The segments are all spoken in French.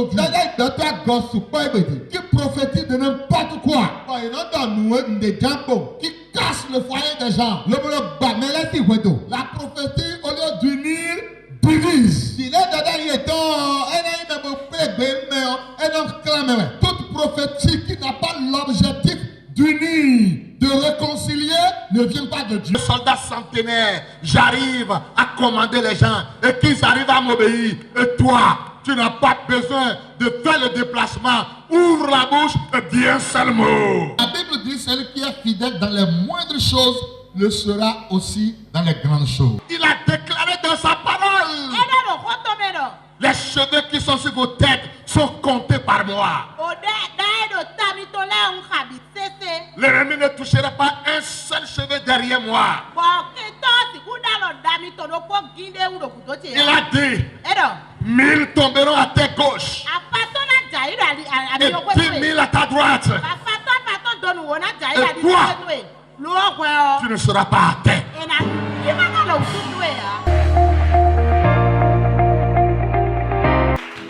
aujourd'hui. Qui prophétise de n'importe quoi. Qui casse le foyer des gens. La prophétie, au lieu d'unir, divise. Toute prophétie qui n'a pas l'objectif d'unir, de réconcilier, ne vient pas de Dieu. Soldat centenaire, j'arrive à commander les gens et qu'ils arrivent à m'obéir. Et toi, tu n'as pas besoin de faire le déplacement. Ouvre la bouche et dis un seul mot. La Bible dit celui qui est fidèle dans les moindres choses le sera aussi dans les grandes choses. Il a déclaré dans sa parole. Les cheveux qui sont sur vos têtes sont comptés par moi. L'ennemi ne touchera pas un seul cheveu derrière moi. Il a dit, 1000 tomberont à ta gauche et 10 000 à ta droite. Et toi, tu ne seras pas à terre.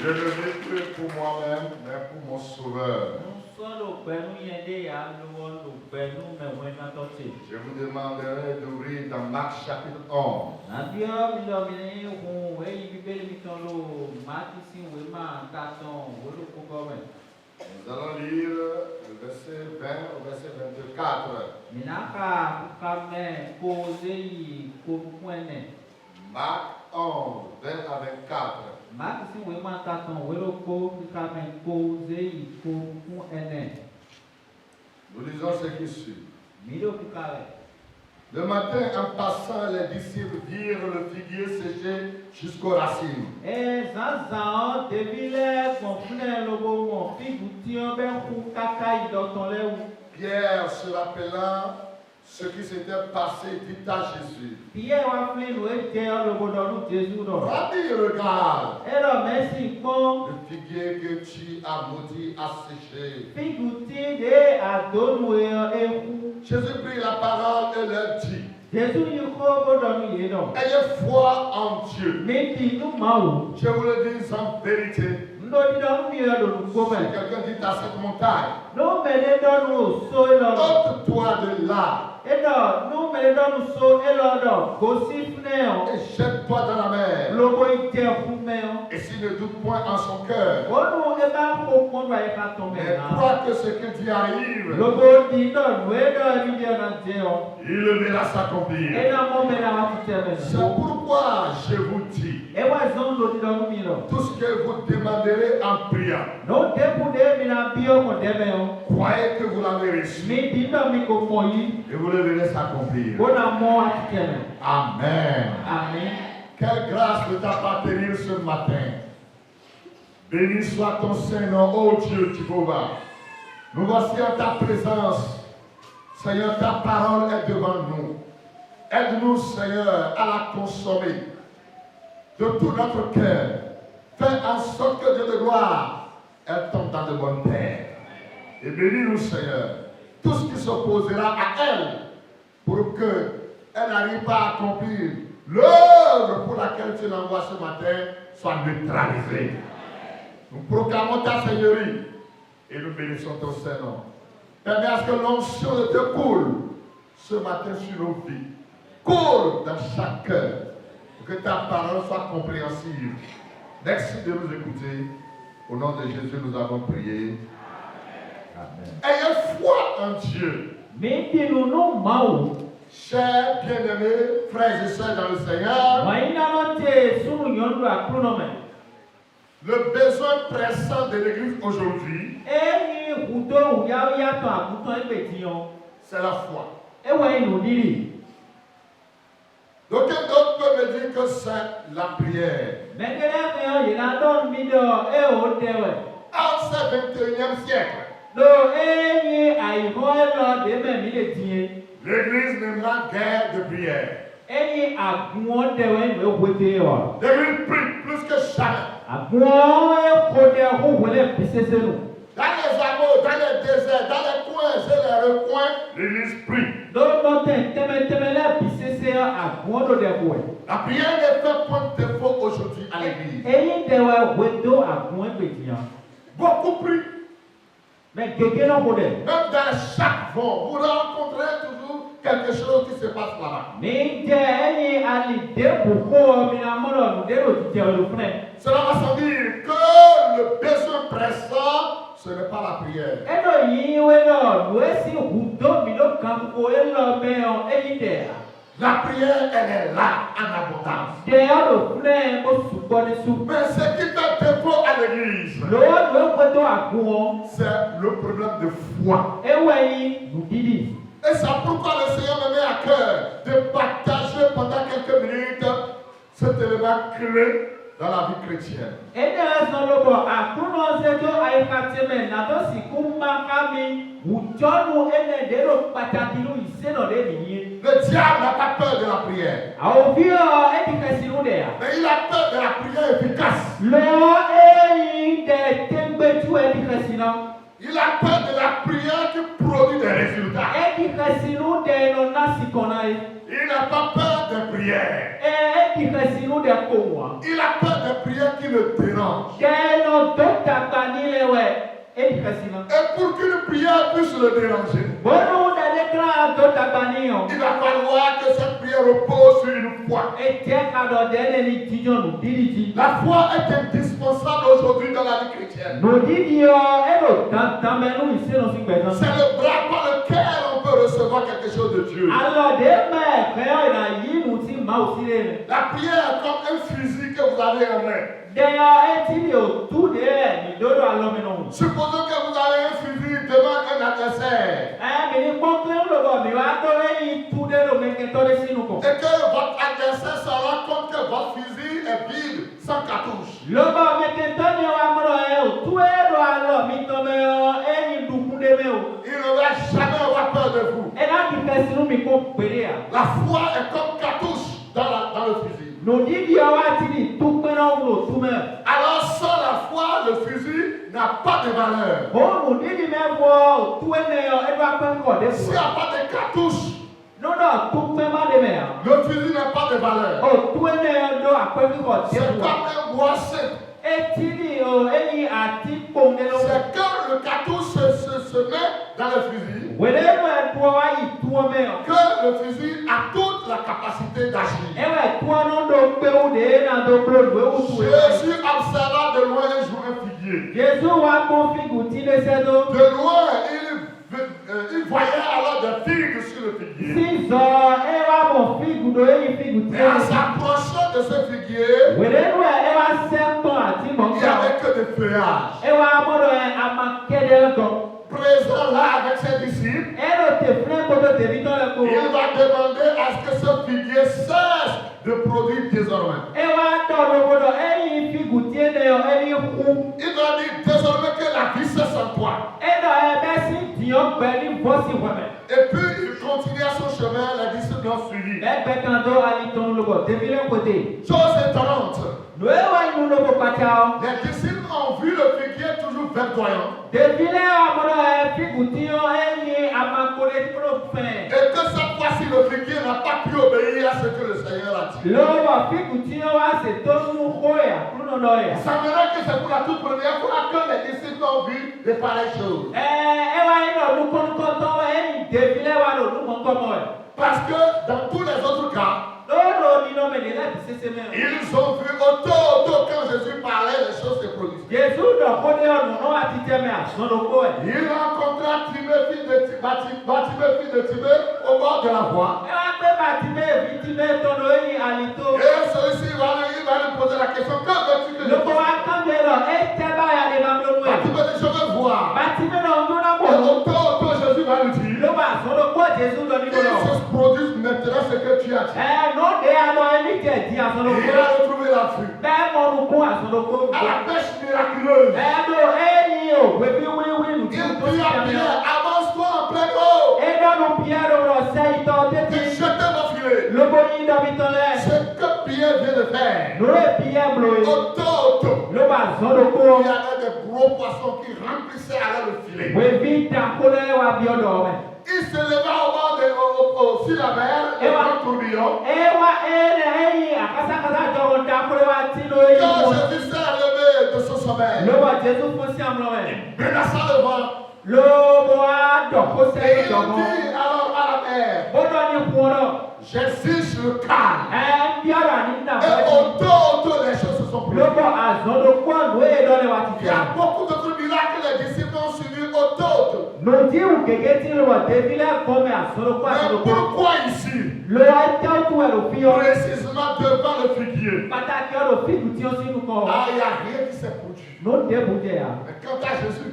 Je ne vis plus pour moi-même, mais pour mon Sauveur. Je vous demanderai d'ouvrir dans Marc chapitre 11. Nous allons lire le verset 20 au verset 24. Marc 11, 20 à 24. Nous lisons ce qui suit. Le matin, en passant, les disciples virent le figuier séché jusqu'aux racines. Pierre, se rappelant ce qui s'était passé, dit à Jésus, Rabbi, regarde, le figuier que tu as maudit a séché. Jésus prit la parole et leur dit, ayez foi en Dieu. Je vous le dis en vérité. Si quelqu'un dit à cette montagne, ôte-toi de là et jette-toi dans la mer. Et s'il ne doute point en son cœur, mais croit que ce que Dieu arrive, il le verra s'accomplir. C'est pourquoi je vous dis, tout ce que vous demanderez en priant, croyez que vous l'avez reçu et vous le verrez s'accomplir. Amen. Quelle grâce de t'appartenir ce matin. Béni soit ton Saint-Nom, ô Dieu Jéhovah. Nous voici en ta présence. Seigneur, ta parole est devant nous. Aide-nous, Seigneur, à la consommer de tout notre cœur. Fais en sorte que Dieu de gloire, elle tombe dans de bonnes terres. Et bénis-nous, Seigneur, tout ce qui s'opposera à elle pour qu'elle n'arrive pas à accomplir l'œuvre pour laquelle tu l'envoies ce matin soit neutralisée. Nous proclamons ta Seigneurie et nous bénissons ton Saint-Nom. Permets à ce que l'onction de Dieu coule ce matin sur nos vies. Coule dans chaque cœur pour que ta parole soit compréhensible. Merci de nous écouter. Au nom de Jésus, nous avons prié. Amen. Ayez foi en Dieu. Chers bien-aimés, frères et sœurs dans le Seigneur, le besoin pressant de l'Église aujourd'hui, c'est la foi. D'aucuns d'autres peuvent me dire que c'est la prière. En ce 21e siècle, l'Église n'aimera guère de prière. L'Église prie plus que jamais. Dans les hameaux, dans les déserts, dans les coins et les recoins, l'Église prie. La prière ne fait point de défaut aujourd'hui à l'Église. Même dans chaque vent, vous rencontrez toujours quelque chose qui se passe là-bas. Cela va sans dire que le besoin pressant, ce n'est pas la prière. La prière, elle est là, en abondance. Mais ce qui fait défaut à l'église, c'est le problème de foi. Et c'est pourquoi le Seigneur me met à cœur de partager pendant quelques minutes cet élément clé dans la vie chrétienne. Le diable n'a pas peur de la prière. Mais il a peur de la prière efficace. Il a peur de la prière qui produit des résultats. Il n'a pas peur de prière. Il a peur de prière qui le dérange. Et pour qu'une prière puisse le déranger, il va falloir que cette prière repose sur une foi. La foi est indispensable aujourd'hui dans la vie chrétienne. C'est le bras par lequel on peut recevoir quelque chose de Dieu. La prière est comme un fusil que vous avez en main. Supposons que vous avez un fusil devant un adversaire et que votre adversaire se rend compte que votre fusil est vide, sans cartouche. Il ne va jamais avoir peur de vous. La foi est comme cartouche dans le fusil. Alors sans la foi, le fusil n'a pas de valeur. S'il n'y a pas de cartouche, le fusil n'a pas de valeur. C'est comme un boisson. C'est quand le cartouche se met dans le fusil que le fusil a toute la capacité d'agir. Jésus observa de loin un jour un figuier. De loin, il voyait alors des figues sur le figuier. Et en s'approchant de ce figuier, il n'y avait que des feuillages. Présent là avec ses disciples, il va demander à ce que ce figuier cesse de produire désormais. Il va dire désormais que la vie cesse en toi. Et puis il continue à son chemin, les disciples l'ont suivi. Chose étonnante, les disciples ont vu le figuier toujours verdoyant. Et que cette fois-ci le figuier n'a pas pu obéir à ce que le Seigneur a dit. Ça me rend que c'est pour la toute première fois que les disciples ont vu de pareilles choses. Parce que dans tous les autres cas, ils ont vu auto quand Jésus parlait, les choses se produisaient. Il rencontra Timée, fils de Timée, au bord de la voie. Et celui-ci va lui poser la question, que veux-tu que je fasse? Timée dit, je veux voir. Et auto Jésus va lui dire, il se produit maintenant ce que tu as dit. Il a retrouvé la vue. À la pêche miraculeuse. Il dit à Pierre, avance-toi en pleine eau. Et jetez mon filet. Ce que Pierre vient de faire. Auto. Il y avait des gros poissons qui remplissaient alors le filet. Il se leva sur la mer, et un tourbillon. Quand Jésus s'est levé de son sommeil, il menaça le vent. Et il dit alors à la mer, j'exige le calme. Et autour les choses se sont produites. Il y a beaucoup d'autres miracles que les disciples ont suivis autour. Mais pourquoi ici? Précisément devant le figuier. Ah, il n'y a rien qui s'est produit. Mais quant à Jésus,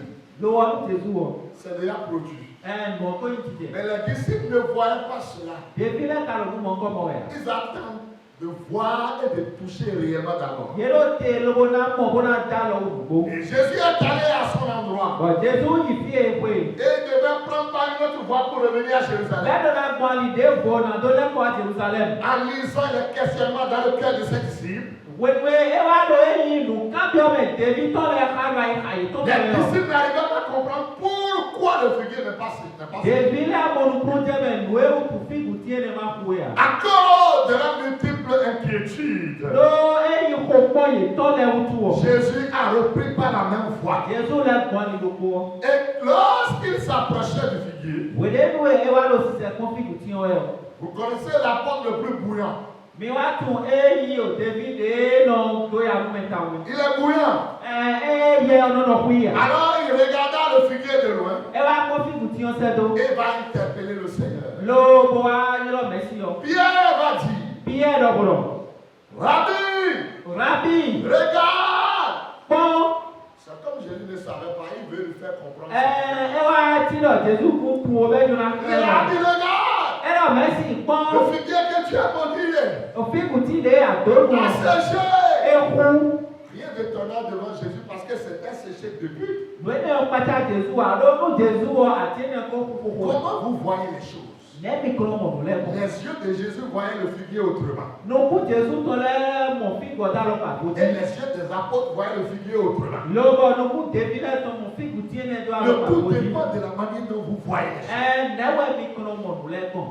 c'est déjà produit. Mais les disciples ne voyaient pas cela. Ils attendent de voir et de toucher réellement d'abord. Et Jésus est allé à son endroit. Et il devait prendre par une autre voie pour revenir à Jérusalem. En lisant les questionnements dans le cœur de ses disciples, les disciples n'arrivaient pas à comprendre pourquoi le figuier n'est pas séché. À cause de la multiple inquiétude, Jésus a repris par la même voie. Et lorsqu'il s'approchait du figuier, vous connaissez la porte le plus bouillant. Il est bouillant. Alors il regarda le figuier de loin et va interpeller le Seigneur. Pierre va dire, Rabbi, regarde. C'est comme Jésus ne savait pas, il veut lui faire comprendre. Il a dit, regarde. Le figuier que tu as maudit a séché. Rien d'étonnant devant Jésus parce que c'était séché depuis. Comment vous voyez les choses? Les yeux de Jésus voyaient le figuier autrement. Et les yeux des apôtres voyaient le figuier autrement. Le tout dépend de la manière dont vous voyez les choses.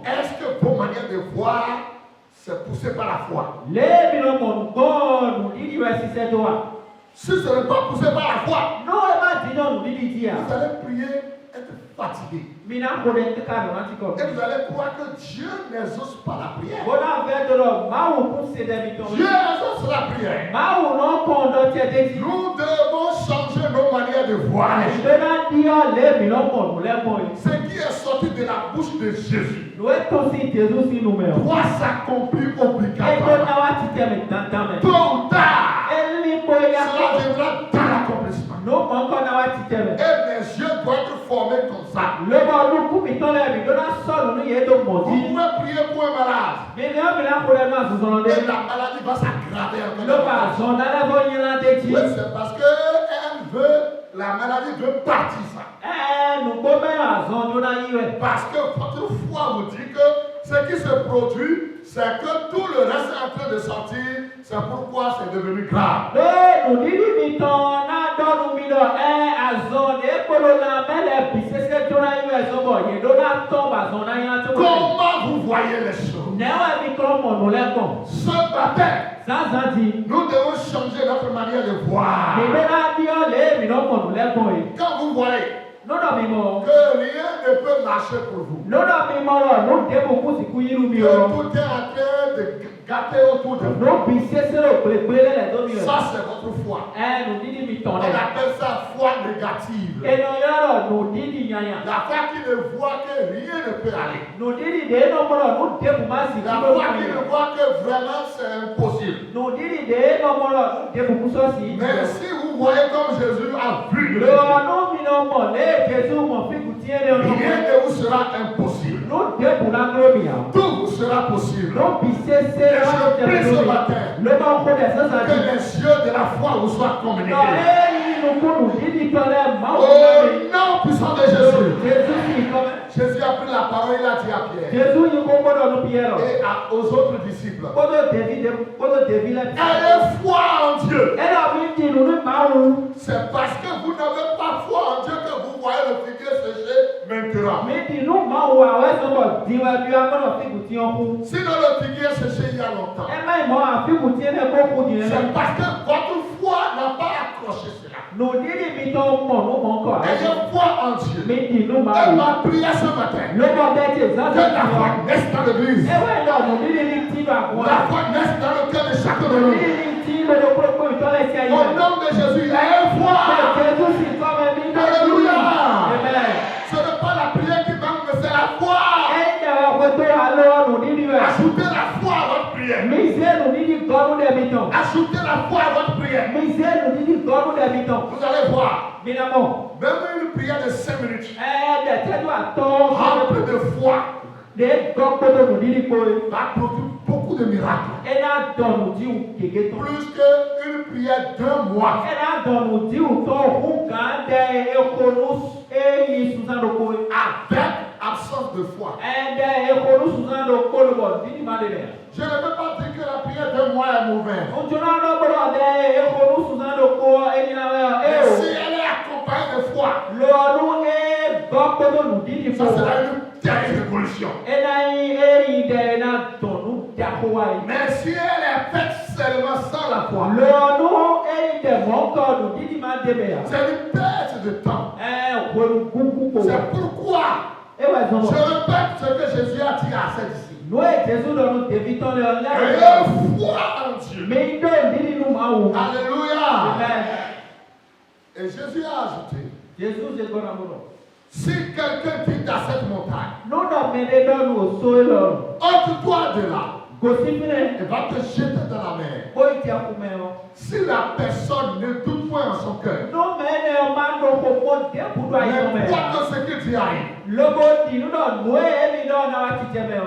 Est-ce que vos manières de voir c'est poussé par la foi? Si ce n'est pas poussé par la foi, vous allez prier, être fatigué. Et vous allez croire que Dieu n'exauce pas la prière. Dieu exauce la prière. Nous devons changer nos manières de voir. Ce qui est sorti de la bouche de Jésus doit s'accomplir obligatoirement. Tôt ou tard, cela viendra dans l'accomplissement. Et mes yeux doivent être formés comme ça. Vous pouvez prier pour un malade. Et la maladie va s'aggraver encore. Oui, c'est parce que la maladie veut partir ça. Parce que votre foi vous dit que ce qui se produit, c'est que tout le reste est en train de sortir. C'est pourquoi c'est devenu grave. Comment vous voyez les choses? Ce matin, nous devons changer notre manière de voir. Quand vous voyez que rien ne peut marcher pour vous, que tout est en train de gâter autour de vous, ça c'est votre foi. On appelle ça foi négative. La foi qui ne voit que rien ne peut aller. La foi qui ne voit que vraiment c'est impossible. Mais si vous voyez comme Jésus a vu de rien ne vous sera impossible. Tout vous sera possible. Et je prie ce matin que les yeux de la foi vous soient communiqués. Au nom puissant de Jésus. Jésus a pris la parole, il a dit à Pierre et aux autres disciples, ayez foi en Dieu. C'est parce que vous n'avez pas foi en Dieu que vous voyez le figuier sécher maintenant. Sinon le figuier séché il y a longtemps. C'est parce que votre foi n'a pas accroché cela. Ayez foi en Dieu. Et ma prière ce matin, que la foi naisse dans l'église. La foi naisse dans le cœur de chacun de nous. Au nom de Jésus, ayez foi. Alléluia. Ce n'est pas la prière qui manque, mais c'est la foi. Ajoutez la foi à votre prière. Ajoutez la foi à votre prière. Vous allez voir. Même une prière de 5 minutes. Remplie de foi. Va produire beaucoup de miracles. Plus qu'une prière d'un mois. Avec absence de foi. Je ne veux pas dire que la prière d'un mois est mauvaise. Mais si elle est accompagnée de foi, ça sera une telle révolution. Mais si elle est faite seulement sans la foi, c'est une perte de temps. C'est pourquoi je répète ce que Jésus a dit à ses disciples. Ayez foi en Dieu. Alléluia. Et Jésus a ajouté, si quelqu'un dit à cette montagne, ôte-toi de là, et va te jeter dans la mer. Si la personne ne doute point en son cœur, n'importe ce qu'il dit arrive,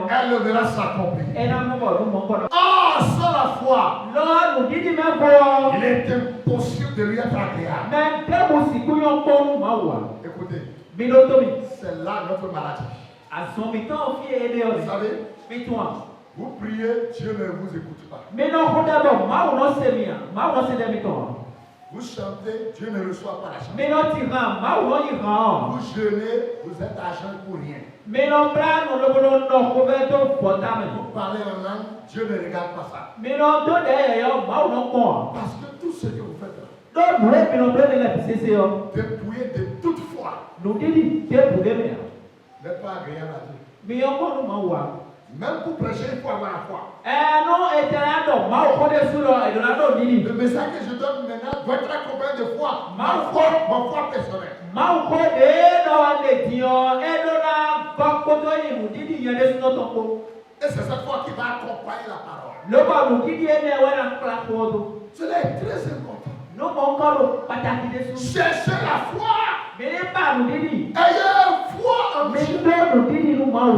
elle le verra s'accomplir. Ah, sans la foi, il est impossible de lui être agréable. Écoutez, c'est là notre maladie. Vous savez, vous priez, Dieu ne vous écoute pas. Vous chantez, Dieu ne reçoit pas la chanson. Vous jeûnez, vous êtes à jeûne pour rien. Vous parlez en langue, Dieu ne regarde pas ça. Parce que tout ce que vous faites là, dépouillé de toute foi, n'est pas agréable à Dieu. Même pour prêcher, il faut avoir la foi. Le message que je donne maintenant doit être accompagné de foi. Ma foi personnelle. Et c'est cette foi qui va accompagner la parole. Cela est très important. Cherchez la foi. Ayez foi en Dieu.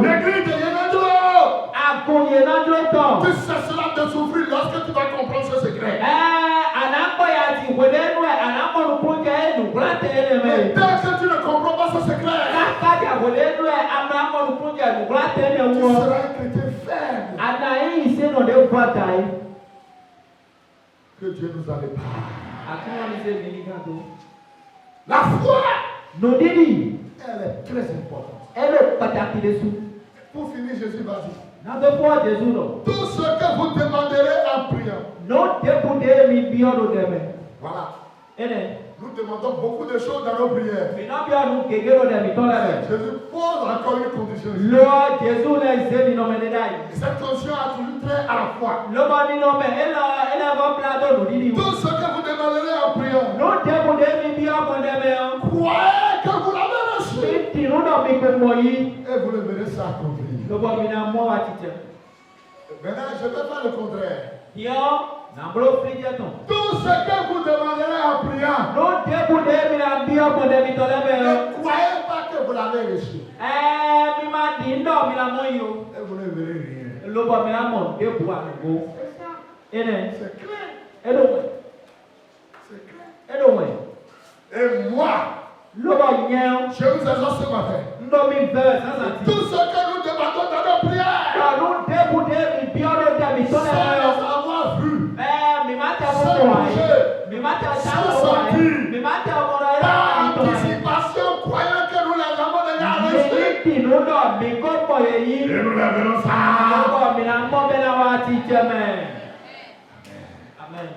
L'église de Yenadjo. Tu cesseras de souffrir lorsque tu vas comprendre ce secret. Mais dès que tu ne comprends pas ce secret, tu seras un chrétien faible. Que Dieu nous en épare. La foi, elle est très importante. Pour finir, Jésus va dire, tout ce que vous demanderez en priant. Voilà. Nous demandons beaucoup de choses dans nos prières. Jésus pose encore une condition. Et cette condition a toujours trait à la foi. Tout ce que vous demanderez en priant, croyez que vous l'avez reçu. Et vous le verrez s'accomplir. Maintenant, je vais faire le contraire. Tout ce que vous demanderez en priant, ne croyez pas que vous l'avez reçu. Et vous ne verrez rien. C'est clair. C'est clair. Et moi, je vous exhorte ce matin. Tout ce que nous demandons dans nos prières, sans les avoir vus, sans bouger, sans sentir, par anticipation, croyant que nous les avons déjà reçus, et nous les verrons ça. Amen.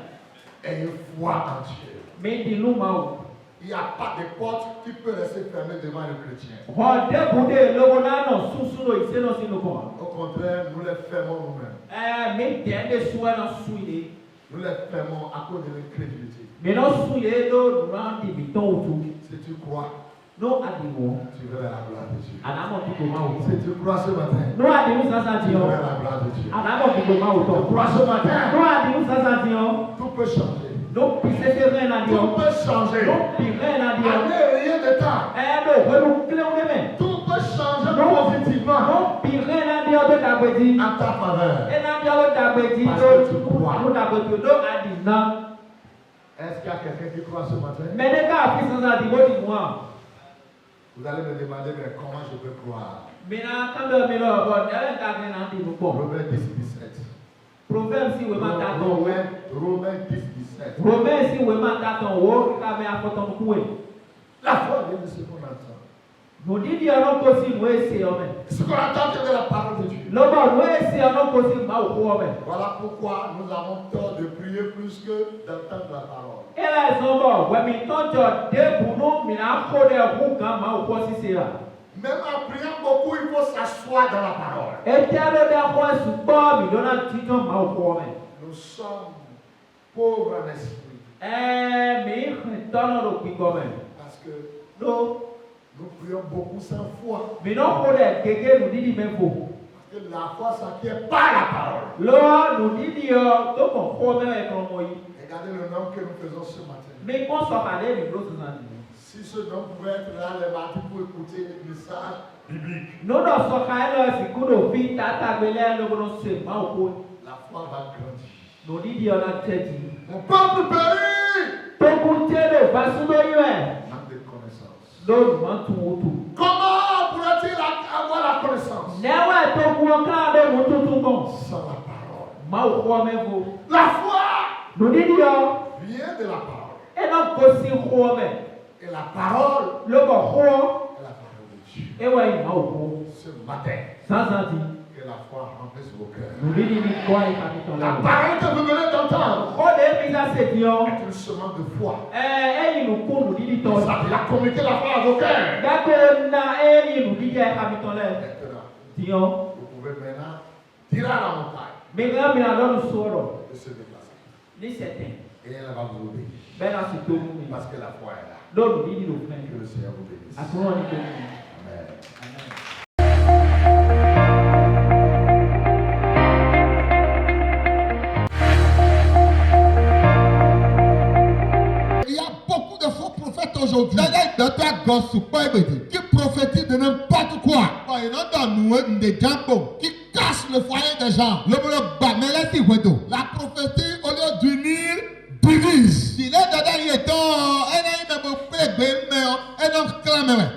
Ayez foi en Dieu. Mais dis nous mau. Il n'y a pas de porte qui peut rester fermée devant le chrétien. Rodé boudé le bonano susuno iseno sinuko. Au contraire, nous les fermons nous-mêmes. Mais des soins en souillé. Nous les fermons à cause de l'incrédulité. Mais non souillé do randi biton tout. Si tu crois, Non adimo. tu verras la gloire de Dieu. Anamo kiko mau. Si tu crois ce matin, Non adimu sasa tu dio. verras la gloire de Dieu. Anamo kiko mau Tu to. crois ce matin, Non adimu sasa dio. tout peut changer. Non pise rien na Tout dio. peut changer. Non rien na dio. Allez, rien de temps. No welu clé on est. Tout peut changer positivement Non rien na dio de tabedi. en ta faveur. Et na dio de tabedi Parce que tu do. crois. Nous tabedi do adina. Est-ce qu'il y a quelqu'un qui croit ce matin? Mais les gars pise sasa dio di moi. Vous allez me demander mais comment je peux croire. Mina kambe milo bon ele ta ke na di mo. Romains 10, 17. Proverbe si we ma ta ton. Romains 10, 17. Romain si we ma ta ton wo ka me afoton kuwe. La foi vient de ce qu'on entend. No di di ono ko si no ese o me. Ce qu'on entend c'est de la parole de Dieu. Lo ba no ese ono ko si ma o me. Voilà pourquoi nous avons tort de prier plus que d'entendre la parole. Ele zombo we mi tonjo de bunu mi na ko de hu kan ma o ko si se la. Même en priant beaucoup, il faut s'asseoir dans la parole. E ti alo de ko su bo mi do na ti jo ma o me. Nous sommes pauvres en esprit Mi tono do pi go me. parce que No nous prions beaucoup sans foi. mi no ko de gege nu di me fo. Parce que la foi s'acquiert par la parole. Lo nu di yo to ko ko me e ko mo yi. Regardez le nom que nous faisons ce matin. Mi ko so pa le mi bro so na di. Si ce nom pouvait être là les mardis pour écouter le message biblique, No do so ka lo si ku do fi ta ta gbele lo no se ma o ko. la foi va grandir. No di di ona teji. Mon peuple périt To ku te do ba su do yi e. manque de connaissance. Lo ma tu o tu. Comment pourrait-il avoir la connaissance Newe to ku o ka do mo tu tu kon. sans la parole? Ma o ko me fo. La foi No di di yo. vient de la parole. E no ko si ko me. Et la parole Lo ko ko est la parole de Dieu. e wa yi ma o ko. Ce matin, Sans di. que la foi remplisse vos cœurs. No di di mi ko ai ka mi ton La la. parole que vous venez d'entendre O de mi sa se di yo. est une semence de foi. E yi nu ko no di di to. Ça il a communiqué la foi à vos cœurs. Ga ko na e yi nu di di ka mi ton la. Maintenant, Di yo. vous pouvez maintenant tirer à la montagne Mi ga mi na do nu so ro. et se déplacer. Ni certain. Et elle va vous obéir. Bẹ́ẹ̀ náà sì tó mú mi. Parce que la foi est là. Lóòrùn yìí nílò fún ẹ. Que le Seigneur vous bénisse. Àtúnwọ̀n ní tó mú mi. Amen. Il y a beaucoup de faux prophètes aujourd'hui qui prophétisent de n'importe quoi, qui cassent le foyer des gens. La prophétie, au lieu d'unir, divise.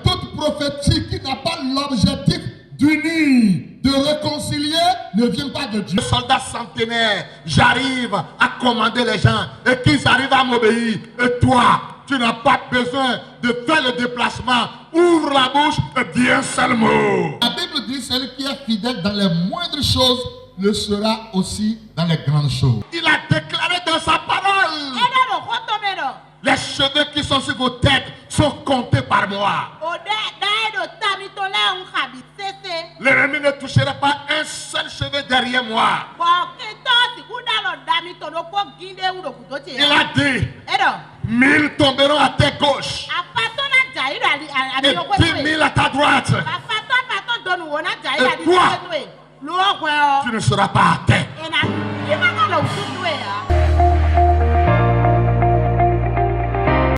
Toute prophétie qui n'a pas l'objectif d'unir, de réconcilier, ne vient pas de Dieu. Le soldat centenaire, j'arrive à commander les gens et qu'ils arrivent à m'obéir. Et toi, tu n'as pas besoin de faire le déplacement. Ouvre la bouche et dis un seul mot. La Bible dit celui qui est fidèle dans les moindres choses le sera aussi dans les grandes choses. Il a déclaré dans sa parole: les cheveux qui sont sur vos têtes sont comptés par moi. L'ennemi ne touchera pas un seul cheveu derrière moi. Il a dit: 1000 tomberont à ta gauche et 10 000 à ta droite. Et toi, tu ne seras pas à terre.